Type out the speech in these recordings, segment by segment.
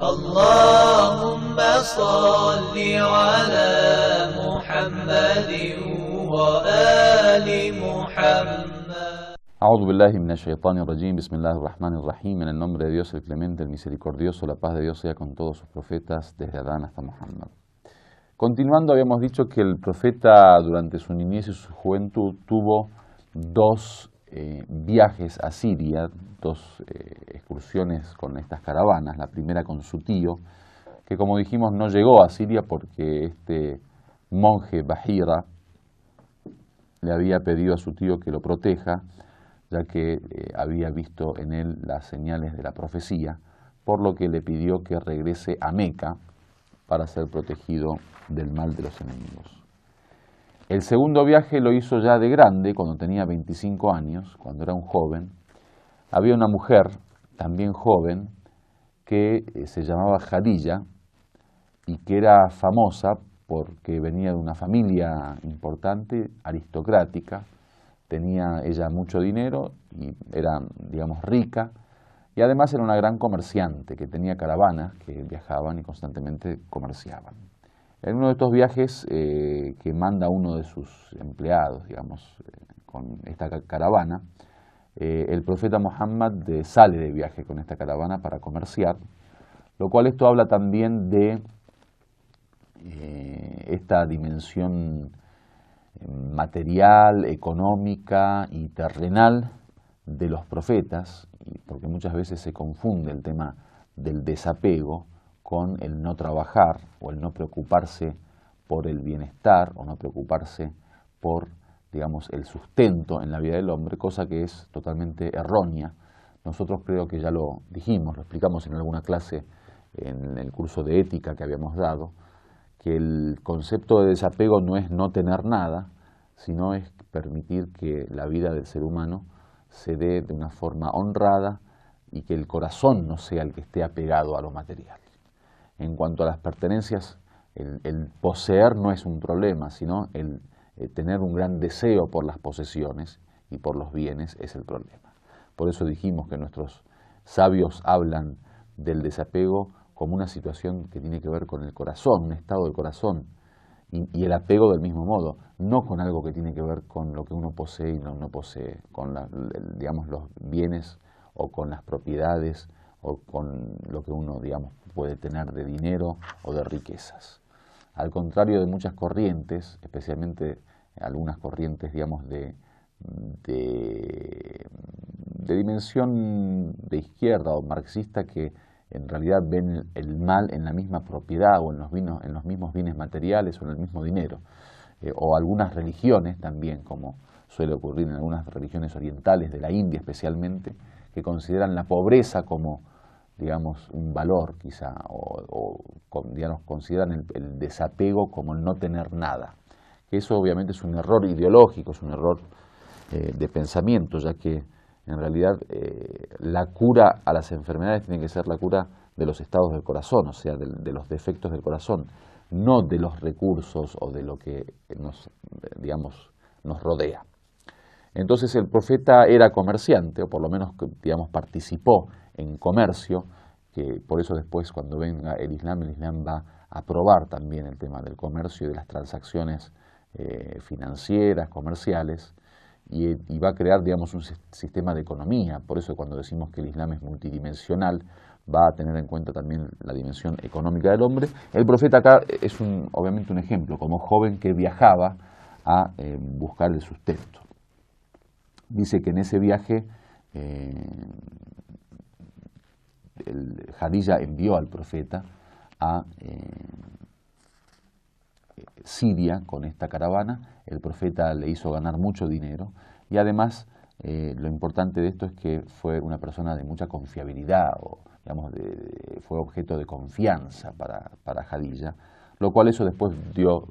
اللهم صل على محمد وآل محمد. A'udhu billahi minash shaitanir rajim, bismillahir rahmanir rahim, en el nombre de Dios el clemente, el misericordioso, la paz de Dios sea con todos sus profetas, desde Adán hasta Muhammad. Continuando, habíamos dicho que el profeta durante su niñez y su juventud tuvo dos viajes a Siria, dos excursiones con estas caravanas, la primera con su tío, que como dijimos no llegó a Siria porque este monje Bahira le había pedido a su tío que lo proteja, ya que había visto en él las señales de la profecía, por lo que le pidió que regrese a Meca para ser protegido del mal de los enemigos. El segundo viaje lo hizo ya de grande, cuando tenía 25 años, cuando era un joven. Había una mujer, también joven, que se llamaba Khadija y que era famosa porque venía de una familia importante, aristocrática. Tenía ella mucho dinero y era, digamos, rica, y además era una gran comerciante que tenía caravanas que viajaban y constantemente comerciaban. En uno de estos viajes que manda uno de sus empleados, digamos, con esta caravana, el profeta Muhammad sale de viaje con esta caravana para comerciar, lo cual esto habla también de esta dimensión material, económica y terrenal de los profetas, porque muchas veces se confunde el tema del desapego con el no trabajar o el no preocuparse por el bienestar o no preocuparse por, digamos, el sustento en la vida del hombre, cosa que es totalmente errónea. Nosotros creo que ya lo dijimos, lo explicamos en alguna clase en el curso de ética que habíamos dado, que el concepto de desapego no es no tener nada, sino es permitir que la vida del ser humano se dé de una forma honrada y que el corazón no sea el que esté apegado a lo material. En cuanto a las pertenencias, el poseer no es un problema, sino el tener un gran deseo por las posesiones y por los bienes es el problema. Por eso dijimos que nuestros sabios hablan del desapego como una situación que tiene que ver con el corazón, un estado del corazón, y el apego del mismo modo, no con algo que tiene que ver con lo que uno posee y no posee, con digamos, los bienes o con las propiedades o con lo que uno, digamos, puede tener de dinero o de riquezas. Al contrario de muchas corrientes, especialmente algunas corrientes, digamos, de dimensión de izquierda o marxista, que en realidad ven el mal en la misma propiedad o en los mismos bienes materiales o en el mismo dinero. O algunas religiones también, como suele ocurrir en algunas religiones orientales, de la India especialmente, que consideran la pobreza como, digamos, un valor quizá, digamos, consideran el desapego como el no tener nada. Eso obviamente es un error ideológico, es un error de pensamiento, ya que en realidad la cura a las enfermedades tiene que ser la cura de los estados del corazón, o sea, de los defectos del corazón, no de los recursos o de lo que digamos, nos rodea. Entonces el profeta era comerciante, o por lo menos, digamos, participó en comercio, que por eso después cuando venga el Islam va a aprobar también el tema del comercio y de las transacciones financieras, comerciales, y va a crear, digamos, un sistema de economía. Por eso cuando decimos que el Islam es multidimensional, va a tener en cuenta también la dimensión económica del hombre. El profeta acá es obviamente un ejemplo, como joven que viajaba a buscar el sustento. Dice que en ese viaje Khadija envió al profeta a Siria con esta caravana. El profeta le hizo ganar mucho dinero y además lo importante de esto es que fue una persona de mucha confiabilidad, o digamos, fue objeto de confianza para Khadija, lo cual eso después dio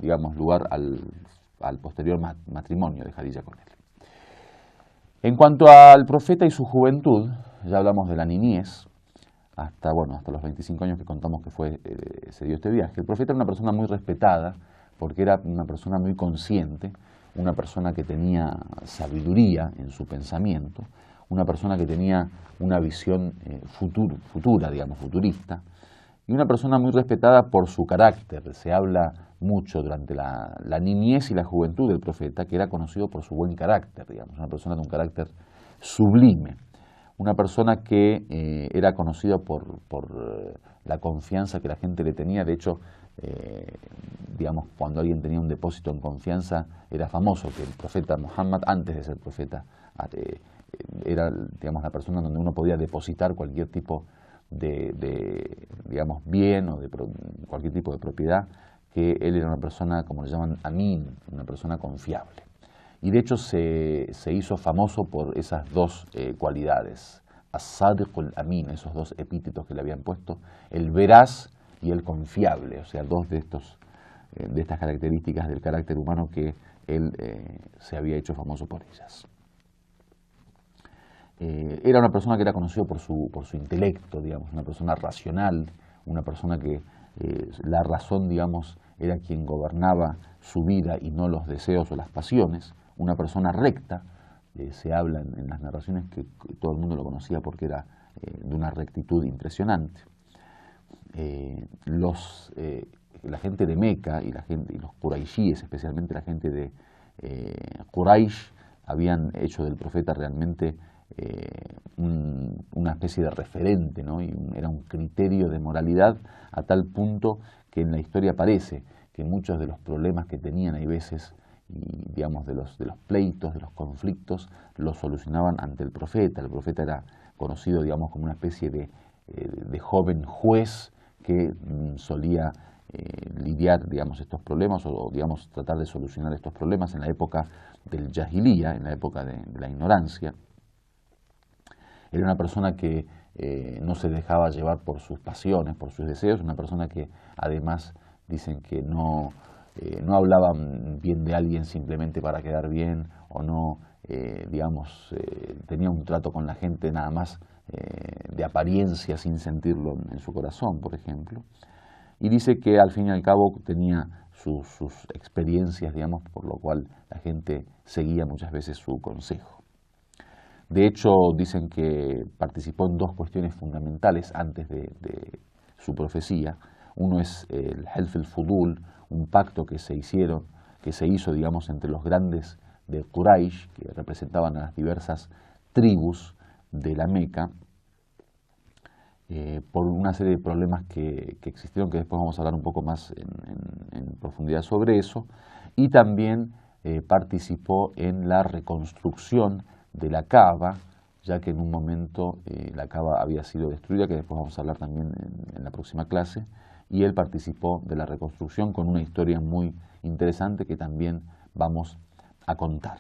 digamos, lugar al posterior matrimonio de Khadija con él. En cuanto al profeta y su juventud, ya hablamos de la niñez, hasta los 25 años que contamos que se dio este viaje. El profeta era una persona muy respetada porque era una persona muy consciente, una persona que tenía sabiduría en su pensamiento, una persona que tenía una visión futura, digamos, futurista, y una persona muy respetada por su carácter. Se habla mucho durante la niñez y la juventud del profeta, que era conocido por su buen carácter, digamos, una persona de un carácter sublime, una persona que era conocida por la confianza que la gente le tenía. De hecho, digamos, cuando alguien tenía un depósito en confianza, era famoso que el profeta Muhammad, antes de ser profeta, era, digamos, la persona donde uno podía depositar cualquier tipo digamos, bien o de cualquier tipo de propiedad, que él era una persona, como le llaman, amin, una persona confiable. Y de hecho se hizo famoso por esas dos cualidades, as-sadiq al-amin, esos dos epítetos que le habían puesto, el veraz y el confiable, o sea, dos de estas características del carácter humano que él se había hecho famoso por ellas. Era una persona que era conocida por su intelecto, digamos, una persona racional, una persona que la razón, digamos, era quien gobernaba su vida y no los deseos o las pasiones, una persona recta. Se habla en las narraciones que todo el mundo lo conocía porque era de una rectitud impresionante. La gente de Meca y los Quraishíes, especialmente la gente de Quraish, habían hecho del profeta realmente una especie de referente, ¿no? Y era un criterio de moralidad, a tal punto que en la historia aparece que muchos de los problemas que tenían hay veces, y digamos de los pleitos, de los conflictos, los solucionaban ante el profeta. El profeta era conocido, digamos, como una especie de joven juez que solía lidiar, digamos, estos problemas o, digamos, tratar de solucionar estos problemas en la época del Jahiliya, en la época de la ignorancia. Era una persona que no se dejaba llevar por sus pasiones, por sus deseos, una persona que además dicen que no hablaba bien de alguien simplemente para quedar bien, o no, digamos, tenía un trato con la gente nada más de apariencia, sin sentirlo en su corazón, por ejemplo. Y dice que al fin y al cabo tenía sus experiencias, digamos, por lo cual la gente seguía muchas veces su consejo. De hecho, dicen que participó en dos cuestiones fundamentales antes de su profecía. Uno es el Helf el-Fudul, un pacto que se hizo, digamos, entre los grandes de Quraysh, que representaban a las diversas tribus de la Meca, por una serie de problemas que existieron, que después vamos a hablar un poco más en profundidad sobre eso, y también participó en la reconstrucción de la Kaaba, ya que en un momento la Kaaba había sido destruida, que después vamos a hablar también en la próxima clase, y él participó de la reconstrucción con una historia muy interesante que también vamos a contar.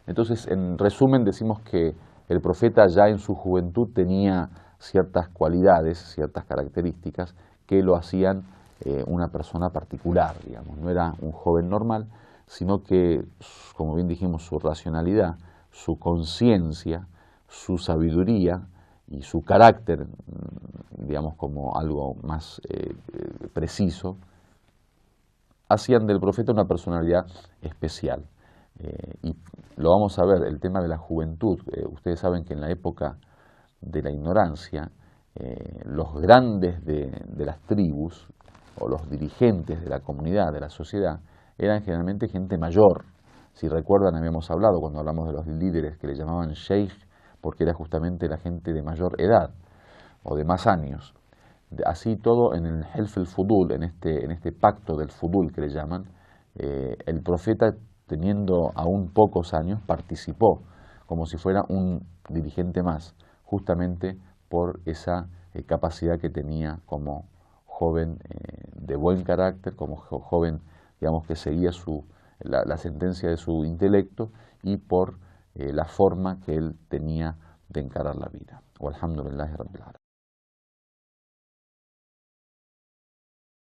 Entonces, en resumen, decimos que el profeta ya en su juventud tenía ciertas cualidades, ciertas características que lo hacían una persona particular, digamos. No era un joven normal, sino que, como bien dijimos, su racionalidad, su conciencia, su sabiduría y su carácter, digamos, como algo más preciso, hacían del profeta una personalidad especial. Y lo vamos a ver, el tema de la juventud. Ustedes saben que en la época de la ignorancia, los grandes de las tribus o los dirigentes de la comunidad, de la sociedad, eran generalmente gente mayor. Si recuerdan, habíamos hablado cuando hablamos de los líderes que le llamaban sheikh, porque era justamente la gente de mayor edad o de más años. Así todo en el Helf el-Fudul, en este pacto del Fudul que le llaman, el profeta, teniendo aún pocos años, participó como si fuera un dirigente más, justamente por esa capacidad que tenía como joven de buen carácter, como joven, digamos, que seguía la sentencia de su intelecto, y por la forma que él tenía de encarar la vida. Walhamdulillahi Rabbil Alamin.